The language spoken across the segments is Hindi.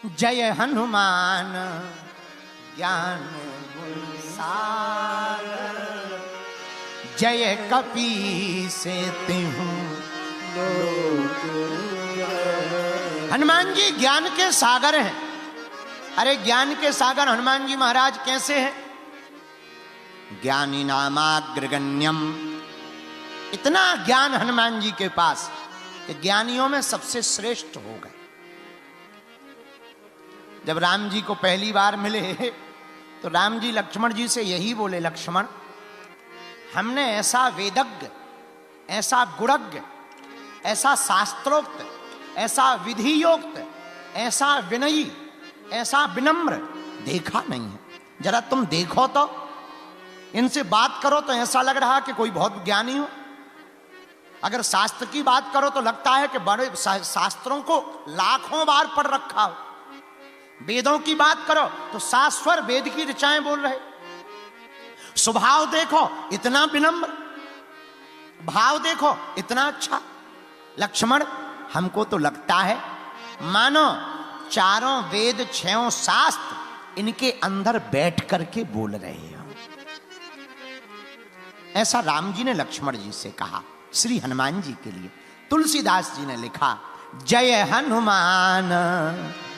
जय हनुमान ज्ञान गुण सागर, जय कपीस तिहु लोक। हनुमान जी ज्ञान के सागर हैं। अरे ज्ञान के सागर हनुमान जी महाराज कैसे हैं? ज्ञानी नामाग्रगण्यम, इतना ज्ञान हनुमान जी के पास कि ज्ञानियों में सबसे श्रेष्ठ हो गए। जब राम जी को पहली बार मिले तो राम जी लक्ष्मण जी से यही बोले, लक्ष्मण हमने ऐसा वेदज्ञ, ऐसा गुणज्ञ, ऐसा शास्त्रोक्त, ऐसा विधियोक्त, ऐसा विनयी, ऐसा विनम्र देखा नहीं है। जरा तुम देखो तो, इनसे बात करो तो ऐसा लग रहा कि कोई बहुत ज्ञानी हो। अगर शास्त्र की बात करो तो लगता है कि बड़े शास्त्रों को लाखों बार पढ़ रखा हो। वेदों की बात करो तो शाश्वर वेद की ऋचाएं बोल रहे। स्वभाव देखो इतना विनम्र, भाव देखो इतना अच्छा। लक्ष्मण हमको तो लगता है मानो चारों वेद छयों शास्त्र इनके अंदर बैठ करके बोल रहे हो। ऐसा राम जी ने लक्ष्मण जी से कहा। श्री हनुमान जी के लिए तुलसीदास जी ने लिखा, जय हनुमान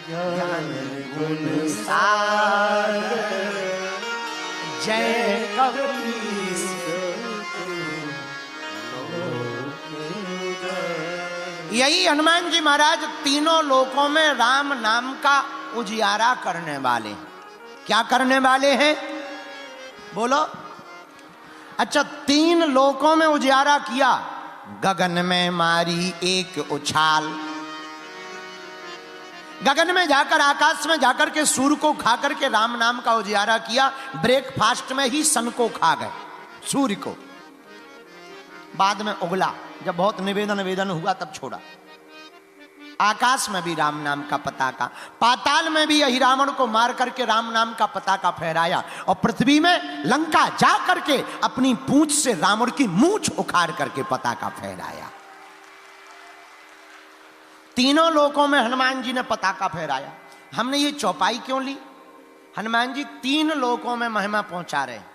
ज्ञान गुण सागर, जय कपीस। यही हनुमान जी महाराज तीनों लोकों में राम नाम का उजियारा करने वाले हैं। क्या करने वाले हैं बोलो? अच्छा, तीन लोकों में उजियारा किया। गगन में मारी एक उछाल, गगन में जाकर, आकाश में जाकर के सूर्य को खा करके राम नाम का उजियारा किया। ब्रेकफास्ट में ही सन को खा गए, सूर्य को। बाद में उगला, जब बहुत निवेदन हुआ तब छोड़ा। आकाश में भी राम नाम का पताका, पाताल में भी यही रावण को मार करके राम नाम का पताका फहराया, और पृथ्वी में लंका जा करके अपनी पूंछ से रावण की मूंछ उखाड़ करके पताका फहराया। तीनों लोकों में हनुमान जी ने पताका फहराया। हमने ये चौपाई क्यों ली? हनुमान जी तीन लोकों में महिमा पहुंचा रहे हैं,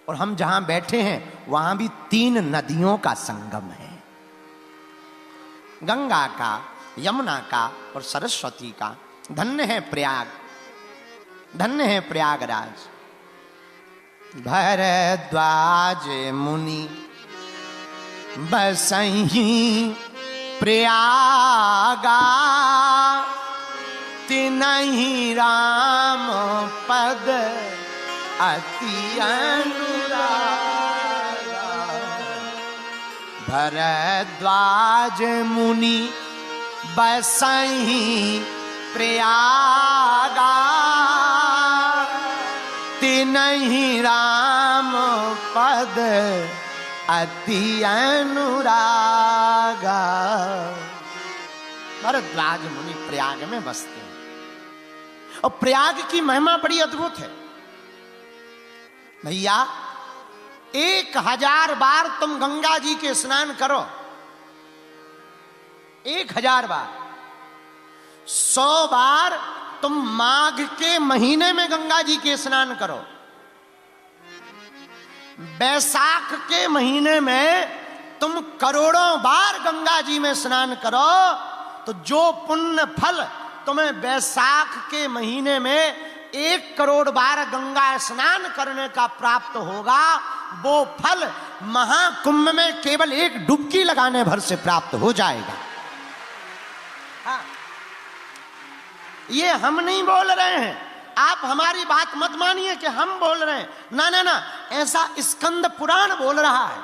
और हम जहां बैठे हैं वहां भी तीन नदियों का संगम है, गंगा का, यमुना का और सरस्वती का। धन्य है प्रयाग, धन्य है प्रयागराज। भरद्वाज मुनि बसहीं प्रयागा, तिनहि राम पद अति अनुरागा। भरद्वाज मुनि बसहीं प्रयागा, तिनहि राम पद अति अनुरागा। भरद्वाज मुनि प्रयाग में बसते हैं, और प्रयाग की महिमा बड़ी अद्भुत है भैया। 1000 बार तुम गंगा जी के स्नान करो, 1000 बार। 100 बार तुम माघ के महीने में गंगा जी के स्नान करो। बैसाख के महीने में तुम करोड़ों बार गंगा जी में स्नान करो, तो जो पुण्य फल तुम्हें वैशाख के महीने में 1 करोड़ बार गंगा स्नान करने का प्राप्त होगा, वो फल महाकुंभ में केवल एक डुबकी लगाने भर से प्राप्त हो जाएगा। हाँ, ये हम नहीं बोल रहे हैं, आप हमारी बात मत मानिए कि हम बोल रहे हैं। ना ना ना, ऐसा स्कंद पुराण बोल रहा है।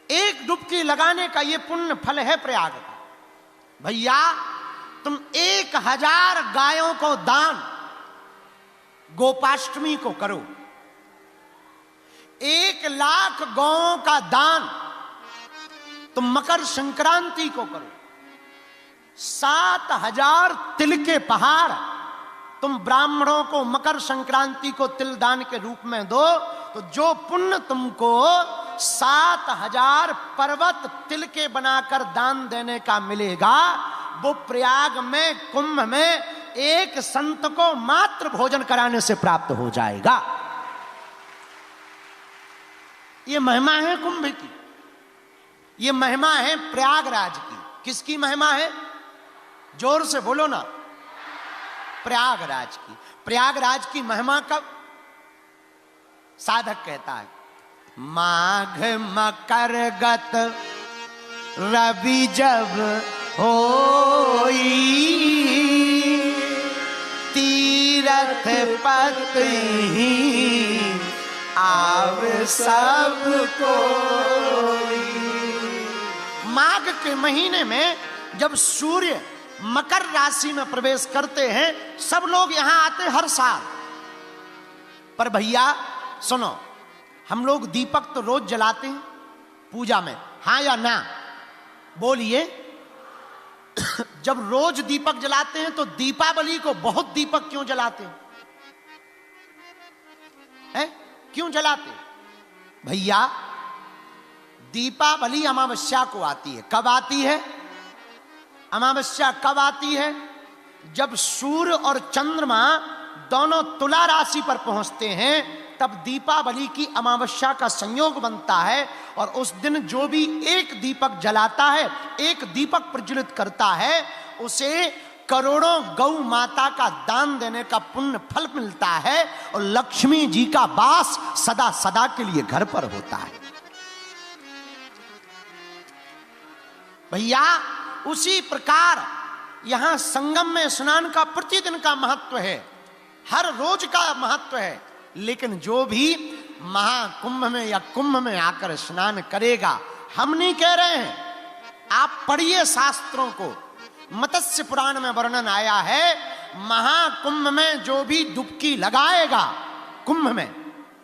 एक डुबकी लगाने का ये पुण्य फल है प्रयाग का। भैया तुम 1000 गायों को दान गोपाष्टमी को करो, 1,00,000 गौओं का दान तुम मकर संक्रांति को करो, 7000 तिल के पहाड़ तुम ब्राह्मणों को मकर संक्रांति को तिल दान के रूप में दो, तो जो पुण्य तुमको 7000 पर्वत तिल के बनाकर दान देने का मिलेगा, वो प्रयाग में कुंभ में एक संत को मात्र भोजन कराने से प्राप्त हो जाएगा। ये महिमा है कुंभ की, ये महिमा है प्रयागराज की। किसकी महिमा है? जोर से बोलो ना। प्रयागराज की। प्रयागराज की महिमा कब? साधक कहता है माघ मकर गत रवि जब होई, तीरथ पति आव सब कोई। माघ के महीने में जब सूर्य मकर राशि में प्रवेश करते हैं, सब लोग यहां आते हर साल। पर भैया सुनो, हम लोग दीपक तो रोज जलाते हैं पूजा में, हाँ या ना? बोलिए। जब रोज दीपक जलाते हैं तो दीपावली को बहुत दीपक क्यों जलाते हैं? क्यों जलाते? भैया दीपावली अमावस्या को आती है। कब आती है? अमावस्या कब आती है? जब सूर्य और चंद्रमा दोनों तुला राशि पर पहुंचते हैं, तब दीपावली की अमावस्या का संयोग बनता है। और उस दिन जो भी एक दीपक जलाता है, एक दीपक प्रज्वलित करता है, उसे करोड़ों गौ माता का दान देने का पुण्य फल मिलता है और लक्ष्मी जी का वास सदा सदा के लिए घर पर होता है। भैया उसी प्रकार यहां संगम में स्नान का प्रतिदिन का महत्व है, हर रोज का महत्व है। लेकिन जो भी महाकुंभ में या कुंभ में आकर स्नान करेगा, हम नहीं कह रहे हैं, आप पढ़िए शास्त्रों को। मत्स्य पुराण में वर्णन आया है, महाकुंभ में जो भी डुबकी लगाएगा, कुंभ में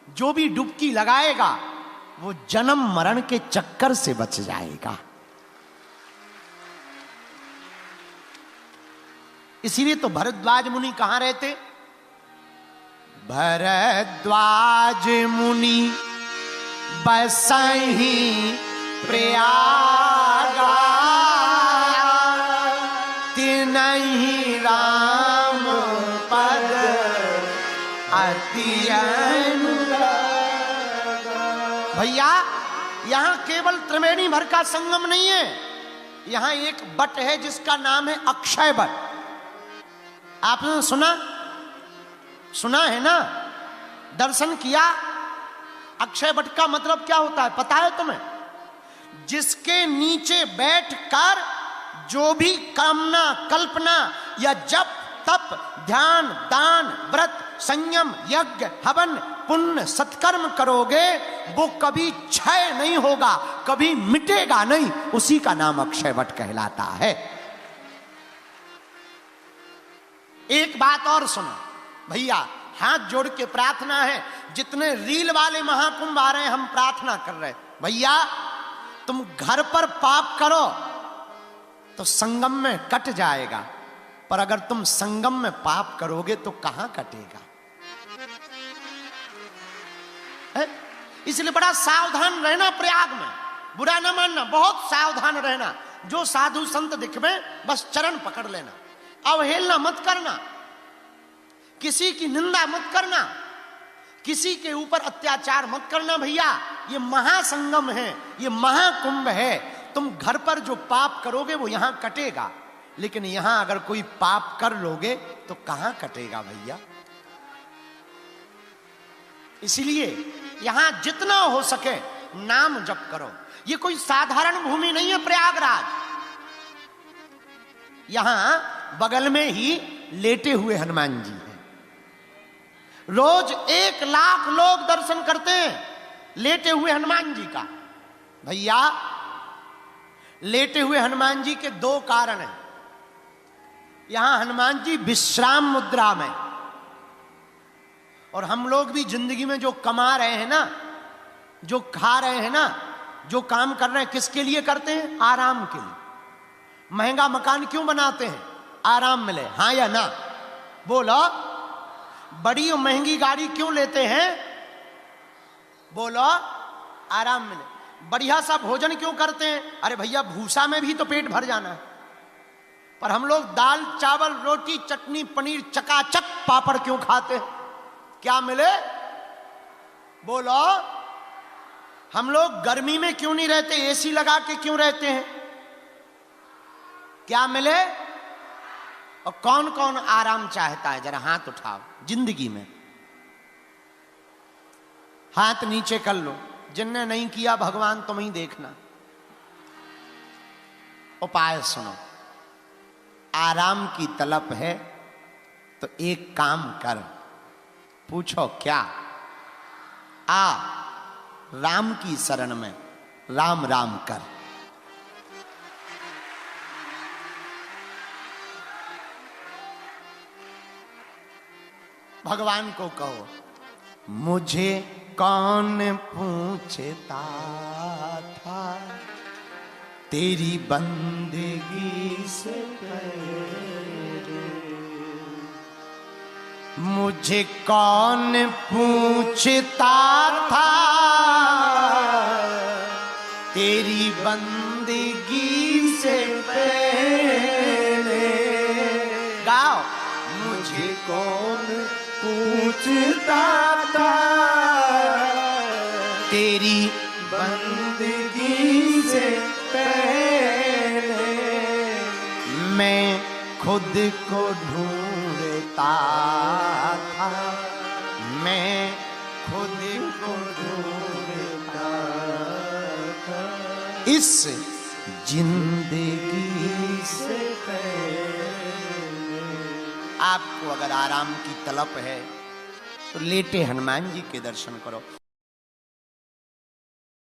जो भी डुबकी लगाएगा, वो जन्म मरण के चक्कर से बच जाएगा। इसीलिए तो भरद्वाज मुनि कहां रहते? भरद्वाज मुनि बसहि प्रयागा, तिनहि राम पद अति अनुरागा। भैया यहां केवल त्रिवेणी भर का संगम नहीं है, यहां एक बट है जिसका नाम है अक्षय बट। आपने सुना है ना? दर्शन किया? अक्षय वट का मतलब क्या होता है पता है तुम्हें? जिसके नीचे बैठकर जो भी कामना, कल्पना या जप, तप, ध्यान, दान, व्रत, संयम, यज्ञ, हवन, पुण्य, सत्कर्म करोगे, वो कभी क्षय नहीं होगा, कभी मिटेगा नहीं। उसी का नाम अक्षय वट कहलाता है। एक बात और सुनो भैया, हाथ जोड़ के प्रार्थना है, जितने रील वाले महाकुंभ आ रहे हैं, हम प्रार्थना कर रहे हैं, भैया तुम घर पर पाप करो तो संगम में कट जाएगा, पर अगर तुम संगम में पाप करोगे तो कहां कटेगा? इसलिए बड़ा सावधान रहना प्रयाग में, बुरा ना मानना, बहुत सावधान रहना। जो साधु संत दिखवे बस चरण पकड़ लेना, अवहेलना मत करना, किसी की निंदा मत करना, किसी के ऊपर अत्याचार मत करना। भैया ये महासंगम है, ये महाकुंभ है। तुम घर पर जो पाप करोगे वो यहां कटेगा, लेकिन यहां अगर कोई पाप कर लोगे तो कहां कटेगा भैया? इसलिए यहां जितना हो सके नाम जप करो। ये कोई साधारण भूमि नहीं है प्रयागराज। यहां बगल में ही लेटे हुए हनुमान जी हैं। रोज 1 लाख लोग दर्शन करते हैं लेटे हुए हनुमान जी का। भैया लेटे हुए हनुमान जी के 2 कारण हैं। यहां हनुमान जी विश्राम मुद्रा में, और हम लोग भी जिंदगी में जो कमा रहे हैं ना, जो खा रहे हैं ना, जो काम कर रहे हैं, किसके लिए करते हैं? आराम के लिए। महंगा मकान क्यों बनाते हैं? आराम मिले, हाँ या ना? बोलो। बड़ी और महंगी गाड़ी क्यों लेते हैं? बोलो, आराम मिले। बढ़िया सा भोजन क्यों करते हैं? अरे भैया भूसा में भी तो पेट भर जाना है। पर हम लोग दाल चावल रोटी चटनी पनीर चकाचक पापड़ क्यों खाते हैं? क्या मिले बोलो। हम लोग गर्मी में क्यों नहीं रहते, एसी लगा के क्यों रहते हैं? क्या मिले? और कौन कौन आराम चाहता है? जरा हाथ उठाओ जिंदगी में, हाथ नीचे कर लो। जिनने नहीं किया भगवान तुम ही देखना। उपाय सुनो। आराम की तलब है तो एक काम कर, पूछो क्या? आ राम की शरण में राम राम कर। भगवान को कहो, मुझे कौन पूछता था तेरी बंदगी से पहले, मुझे कौन पूछता था तेरी बंदगी से पहले। गाओ, मुझे कौन पूछता था तेरी बंदगी से पहले, मैं खुद को ढूंढता था, मैं खुद को ढूंढता था इस जिंदगी से पहले। आपको अगर आराम की तलब है तो लेटे हनुमान जी के दर्शन करो।